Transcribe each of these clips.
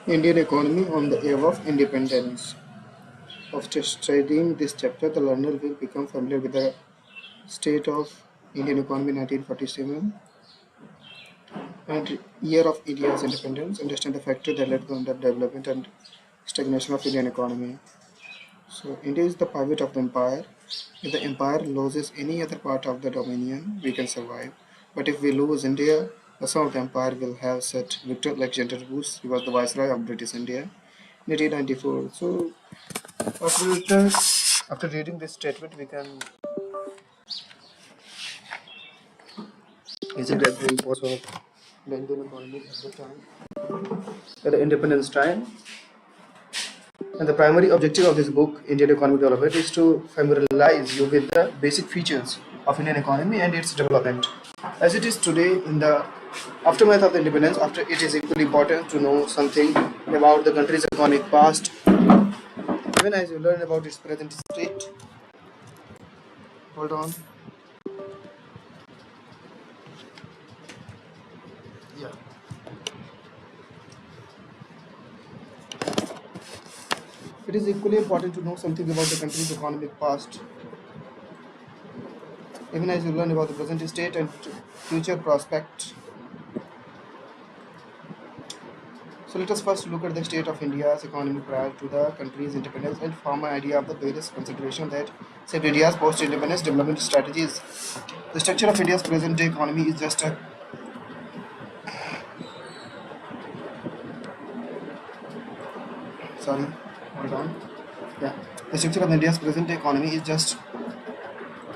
Indian economy on the eve of independence. After studying this chapter, the learner will become familiar with the state of Indian economy in 1947 and year of India's independence, understand the factors that led to the development and stagnation of Indian economy. So India is the pivot of the empire. If the empire loses any other part of the dominion, we can survive. But if we lose India, the son of the empire will have set Victor Alexander Bose, he was the viceroy of British India in 1894. So after reading this statement, we can easily grasp the importance of the Indian economy at the time, at the independence time. And the primary objective of this book, Indian Economic Development, is to familiarize you with the basic features of Indian economy and its development. As it is today in the aftermath of the independence, after it is equally important to know something about the country's economic past, even as you learn about its present state. Hold on. Yeah. It is equally important to know something about the country's economic past, even as you learn about the present state and future prospect. So let us first look at the state of India's economy prior to the country's independence and form an idea of the various considerations that shaped India's post-independence development strategies. The structure of India's present-day economy is just a sorry, hold on. Yeah, the structure of India's present-day economy is just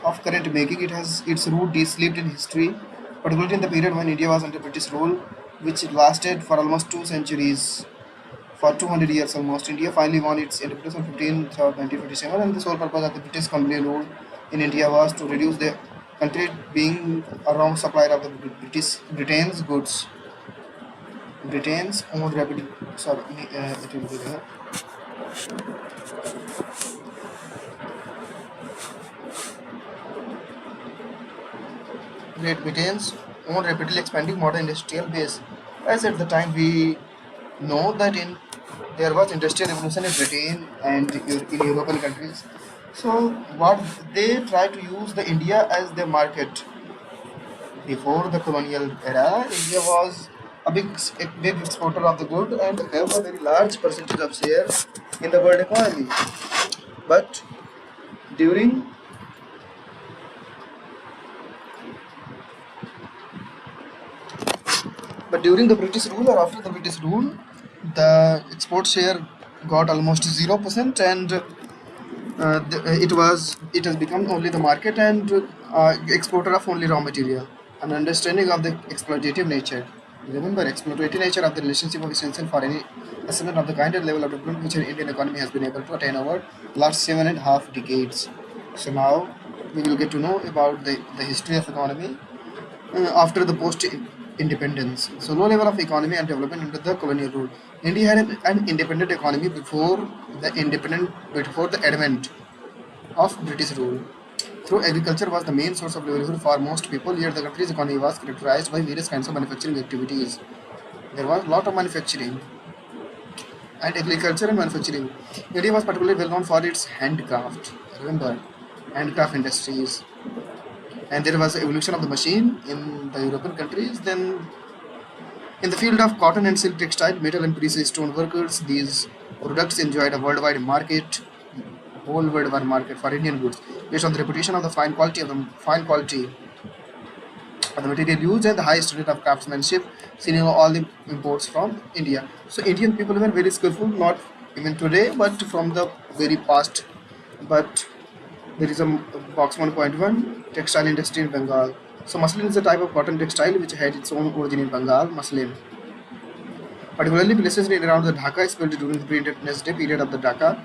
of current making. It has its root deep in history, particularly in the period when India was under British rule, which lasted for almost 2 centuries. For 200 years almost, India finally won its independence on 15th of 1947, and the sole purpose of the British colonial rule in India was to reduce the country being a wrong supplier of the Britain's goods. Britain's own rapid, sorry, it will be there. Great Britain's own rapidly expanding modern industrial base. As at the time we know that there was industrial revolution in Britain and in European countries. So what they try to use the India as their market. Before the colonial era, India was a big exporter of the good and have a very large percentage of share in the world economy. But during during the British rule or after the British rule, the export share got almost 0%, and it has become only the market and exporter of only raw material. An understanding of the exploitative nature. Remember, exploitative nature of the relationship is essential for any assessment of the kind of level of development which the Indian economy has been able to attain over last 7.5 decades. So now we will get to know about the history of economy after the post-independence. So low level of economy and development under the colonial rule. India had an independent economy before the advent of British rule. Through agriculture was the main source of livelihood for most people, yet the country's economy was characterized by various kinds of manufacturing activities. There was a lot of manufacturing and agriculture and manufacturing. India was particularly well known for its handcraft. Remember, handcraft industries. And there was evolution of the machine in the European countries. Then in the field of cotton and silk textile, metal and precious stone workers, these products enjoyed a worldwide market, whole worldwide market for Indian goods, based on the reputation of the fine quality of the material used and the high standard of craftsmanship seen in all the imports from India. So Indian people were very skillful, not even today, but from the very past. But there is a box 1.1 textile industry in Bengal. So muslin is a type of cotton textile which had its own origin in Bengal. Muslin, particularly places in around the Dhaka, especially during the pre-independence day period of the Dhaka.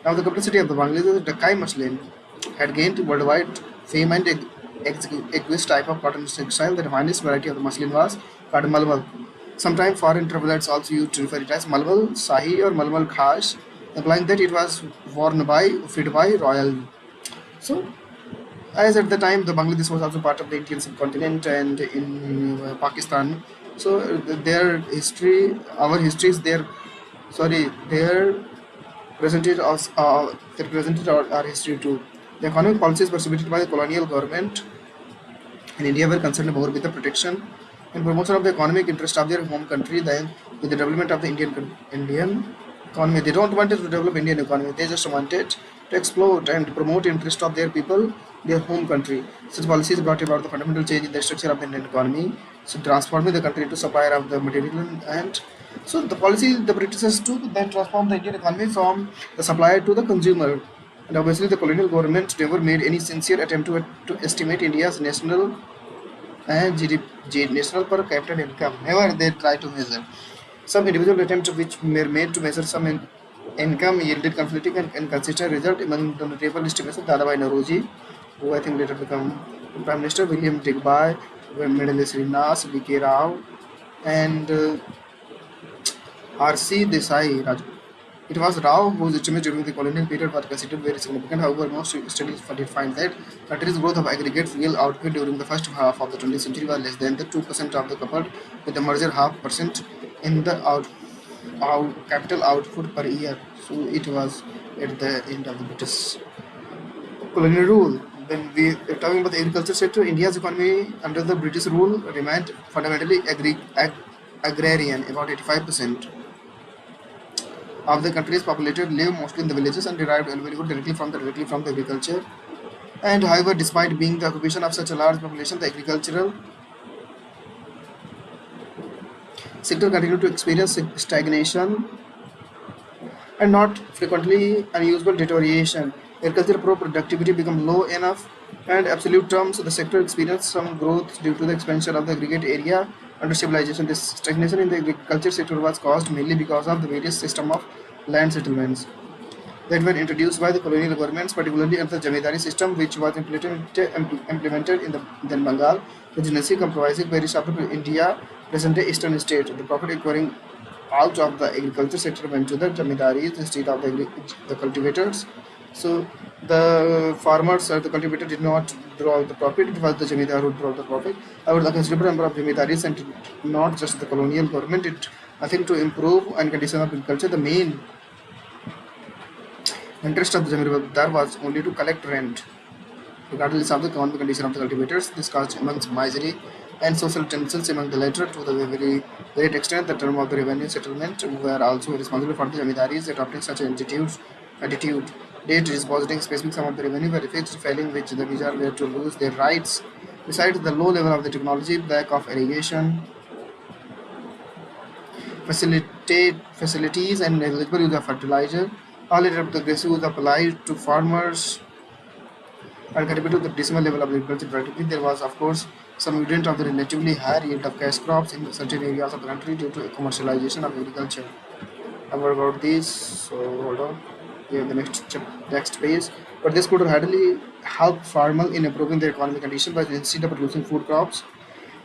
Now the complexity of the Bangladesh Dhakai muslin had gained worldwide fame, and exquisite type of cotton textile. The finest variety of the muslin was called malmal. Sometimes foreign travelers also used to refer it as malmal sahi or malmal khash, implying that it was worn by, fit by royal. So as at the time the Bangladesh was also part of the Indian subcontinent and in Pakistan. So their history, our history is there sorry, they presented our history too. The economic policies were submitted by the colonial government in India were concerned more with the protection and promotion of the economic interest of their home country than with the development of the Indian economy. They don't want to develop Indian economy. They just wanted to exploit and promote interest of their people, their home country. Such policies brought about the fundamental change in the structure of the Indian economy, so transforming the country to supplier of the material and so the policy the Britishers took then transformed the Indian economy from the supplier to the consumer. And obviously, the colonial government never made any sincere attempt to estimate India's national and national per capita income. Never they try to measure. Some individual attempts which were made to measure some income yielded conflicting and inconsistent result. Among the notable estimations, Dadabhai Nauroji, who I think later become Prime Minister, William Digby, Middle Srinath, V.K. Rao, and R.C. Desai Raju. It was Rao whose estimate during the colonial period was considered very significant. However, most studies did find that country's growth of aggregate real output during the first half of the 20th century was less than the 2% of the coupled with the merger half percent in the capital output per year. So it was at the end of the British colonial rule. When we are talking about the agriculture sector, India's economy under the British rule remained fundamentally agrarian, about 85% of the country's population live mostly in the villages and derived a livelihood directly from the agriculture. And however, despite being the occupation of such a large population, the agricultural sector continued to experience stagnation and not frequently unusual deterioration. Agricultural productivity became low enough, and absolute terms, the sector experienced some growth due to the expansion of the aggregate area under civilization. This stagnation in the agriculture sector was caused mainly because of the various system of land settlements that were introduced by the colonial governments, particularly under the Jamindari system, which was implemented in the then Bengal, the agency comprising various of India, present-day eastern state. The profit acquiring out of the agriculture sector went to the Jamindaris instead of the cultivators. So the farmers or the cultivator did not draw the profit, it was the Jamindar who drew the profit. However, the considerable number of Jamindaris and not just the colonial government did nothing to improve and condition of agriculture. The main interest of the Jamindar was only to collect rent, regardless of the economic condition of the cultivators. This caused immense misery and social tensions among the latter to the very great extent the term of the revenue settlement were also responsible for the Jamindaris adopting such an attitude. They depositing specific sum of the revenue were fixed, failing which the Nijar were to lose their rights. Besides the low level of the technology, lack of irrigation facilities and negligible use of fertilizer, all led up to the aggressive use of applied to farmers and contributed to the decimal level of agricultural productivity. There was, of course, some evidence of the relatively higher yield of cash crops in certain areas of the country due to commercialization of agriculture. About this, so hold on. We have the next page. But this could hardly help farmers in improving their economic condition by instead of producing food crops,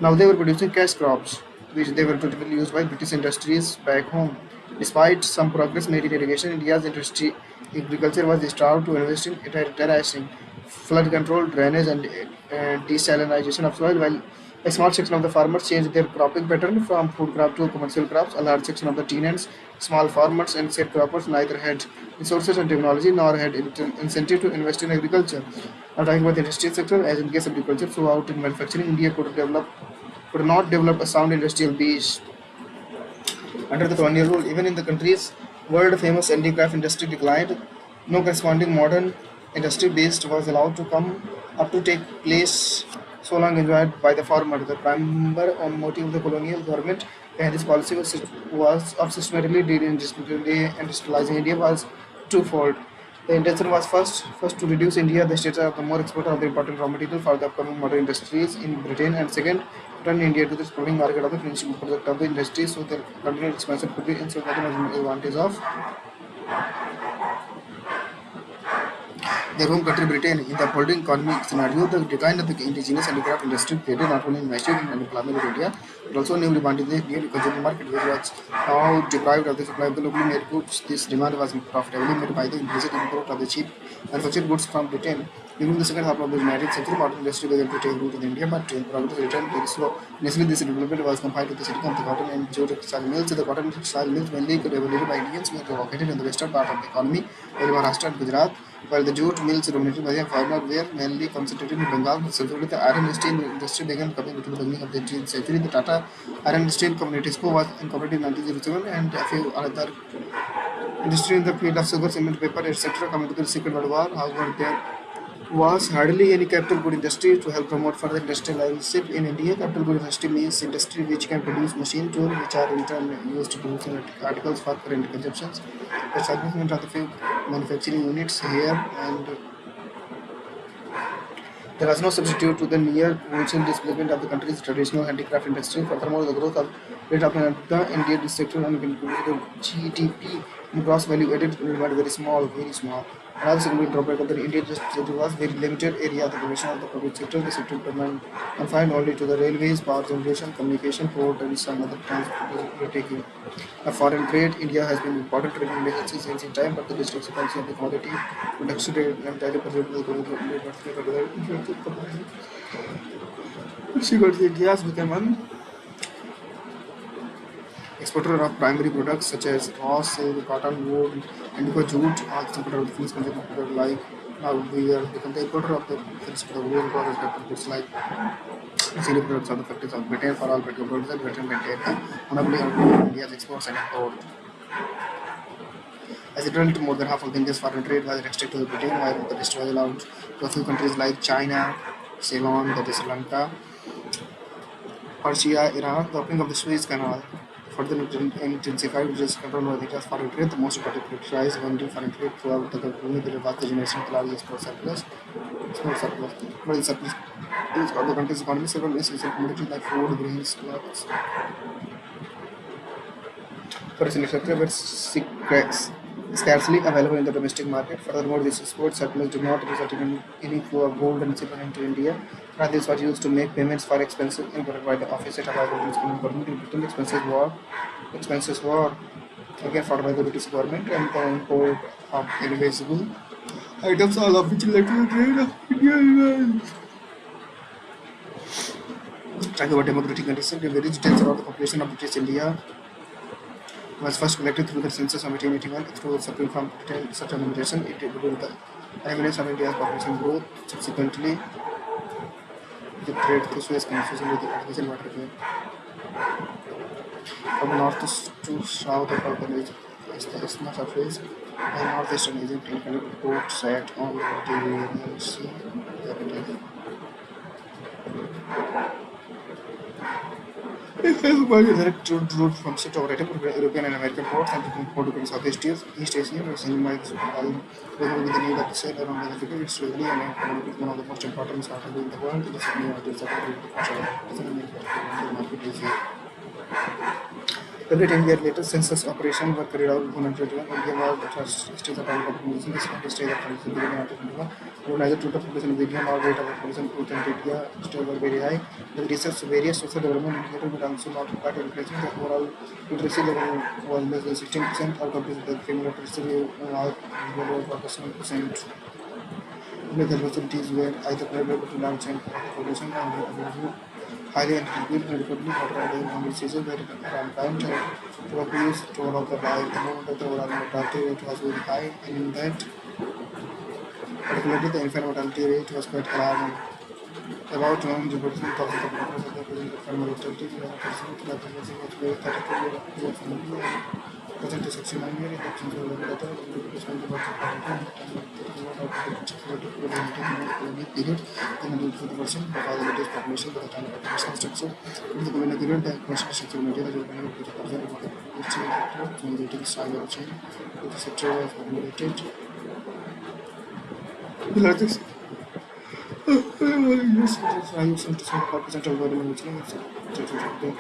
now they were producing cash crops, which they were typically used by British industries back home. Despite some progress made in irrigation, India's industry agriculture was starved to invest in terracing, flood control, drainage, and desalinization of soil, while a small section of the farmers changed their cropping pattern from food crop to commercial crops. A large section of the tenants, small farmers, and sharecroppers neither had resources and technology nor had incentive to invest in agriculture. Now talking about the industrial sector, as in case of agriculture, throughout in manufacturing, India could not develop a sound industrial base under the colonial rule. Even in the country's world famous handicraft industry declined, no corresponding modern industry base was allowed to come up to take place so long enjoyed by the farmer. The primary motive of the colonial government behind this policy was of systematically deindustrializing India was twofold. The intention was first to reduce India, the status of the more exporter of the important raw material for the upcoming modern industries in Britain, and second, turn India to the exploring market of the finishing product of the industry, so the continued expansion could be ensured by the advantage of their home country Britain. In the upholding economic scenario, the decline of the indigenous handicraft industry created not only massive unemployment in India, It also newly wanted the new consumer market, which was now deprived of the supply of the locally made goods. This demand was profitably met by the increased import of the cheap manufactured goods from Britain. During the second half of the 19th century, modern industry began to take root in India, but progress returned very slow. Initially, this development was confined to the city of the cotton and jute textile mills. The cotton textile mills, mainly developed by Indians, were located in the western part of the economy, where Maharashtra and Gujarat, while the jute mills dominated by the farmer were mainly concentrated in Bengal. Subsequently, the iron and steel industry began coming into the beginning of the 18th century. The Tata Iron and Steel Communities Co. was incorporated in 1907, and a few other industries in the field of sugar, cement, paper, etc. coming to the Second World War. However, there was hardly any capital good industry to help promote further industrialization in India. Capital good industry means industry which can produce machine tools which are in turn used to produce articles for current consumptions. The establishment of the few manufacturing units here, and there was no substitute to the near wholesale displacement of the country's traditional handicraft industry. Furthermore, the growth of rate of the Indian sector and the GDP and gross value added remained very small, very small. Another significant drawback of the Indian sector was very limited area of the population of the public sector. The sector remained confined only to the railways, power generation, communication, port, and some other transportation. A foreign trade, India has been important trading relationship since its time, but the discrepancy of the commodity production rate and direct percentage India has become one exporter of primary products such as raw silk, cotton, wool, indigo, jute, also exporter of the finished consumer product like now we are become the importer of the finished product, wool products, goods like serial products of the factories of Britain for all petrol products and Britain maintained monopoly on India's exports and import. As a result, more than half of India's foreign trade was restricted to Britain, while the rest was allowed to a few countries like China, Ceylon, that is Sri Lanka, Persia, Iran. The opening of the Suez Canal further intensified British control over India's foreign trade. The most characterized when foreign trade throughout the colonial period was the generation of large export surplus. Export surplus. But the surplus is the country's economy. Several essential commodities like food, grains, clothes, for infrastructure were scarcely available in the domestic market. Furthermore, this export surplus did not result in any flow of gold and silver into India. Rather, this was used to make payments for expenses incurred by the office at available in government. In Britain, expenses were again fought by the British government, and the import of invisible items, all of which led to the trade of India. Talking about demographic condition, the very details about the population of British India was first collected through the census of 1881. Through suffering from such a limitation, it revealed the evidence of India's population growth. Subsequently, the trade to Suez confusion with the artificial waterway. From north to south of the Isthmus of Suez and northeastern Egypt, including port sat on the Mediterranean Sea. It has by a direct route from sea to European and American ports and between Portugal and East Asia, where single miles with the need of sail around the figure, it's really one of the most important startups in the world. It is a market is here. Every 10 years later, census operations were carried out in 1921. India was the first state of population. The second state of population began in 1921. Neither total population of India nor rate of population growth in India still were very high. The research various social development indicators but also not quite increasing. The overall literacy level was less than 16%. Out of this, the female literacy was about 7%. The facilities were either private to large and population and highly integrated and public water and diseases were rampant to abuse to one of the life. The moment of the overall mortality rate was very high, and in that, particularly the infant mortality rate was quite alarming. About 100,000 of the infant mortality was very 32 years present to 69 years. Period, then about 40% of all the British population by the time of the national structure. In the colonial period, the national structure in India has been able to represent about the communicating style of change. The sector was formulated. The largest yes, I use 75% of the management, 10% of the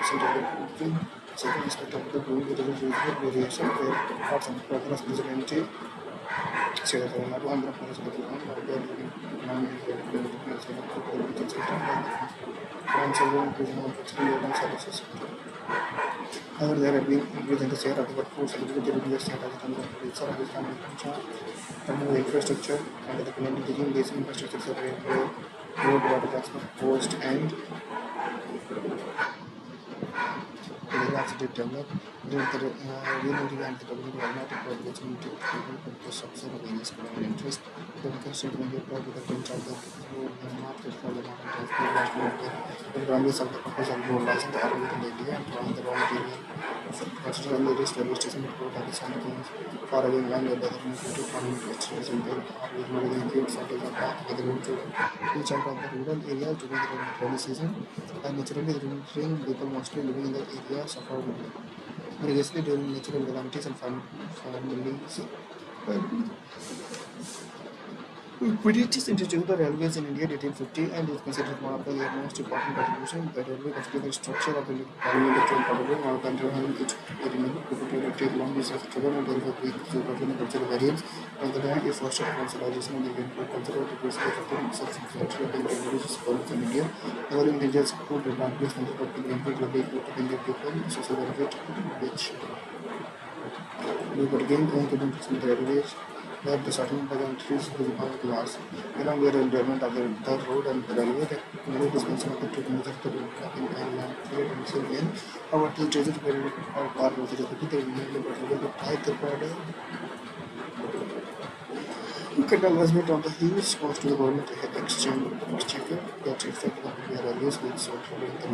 second aspect of the growing variation, where parts of the progress presented However, there have been increase in the share of the workforce, eligibility to the state as a terms of producer of this kind of infrastructure and the community regime based infrastructure road, water transport, post and telegraphs did develop. Did the Unity and the government were not equal which need to the subset of various common interest. The construction will be applied with the bench of the road and market for the modern transport national the boundaries of the proposal road license are within the area and from the raw material. Consider the latest railway station report of the Santa Cruz far away land where the to farming to extras in the with more than 8 centers of the road to each out of the rural areas during the rainy season. And naturally, the rural people mostly living in the area suffer variously during natural calamities and families. British introduced the railways in India in 1850 and is considered one of their most important contributions. The railway considered the structure of the parliamentary republic, one of the country having each people to take long distance travel and therefore weak geographical and cultural variance. On the hand, it fostered consolidation of the Indian culture of the president self-influential of the religious politics in India. However, indigenous food did not place the benefit of the Indian people, social benefit, which we could gain confidence in the railways that the settlement by the entries will become class. Along with the development of the road and the railway, the railway dispensation of the two major in and trade and civilian. Our two traces were part of the deputy, the type the border. Canal was built on the hills close to the government exchequer that reflect the railways with so following the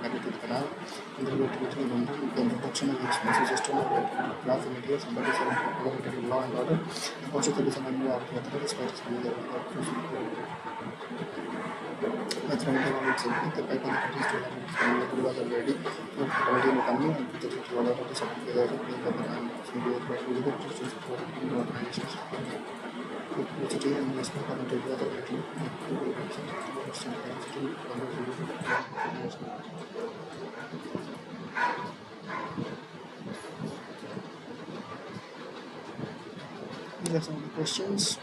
added to the canal in the way to London, the introduction of the expensive system of graph materials and that is a law and order. Also, there is an idea of the authorities by the mathematical knowledge simply the paper that is to have was already not already in the company and the order of the software and the organizations. University and national current area these are some of the questions.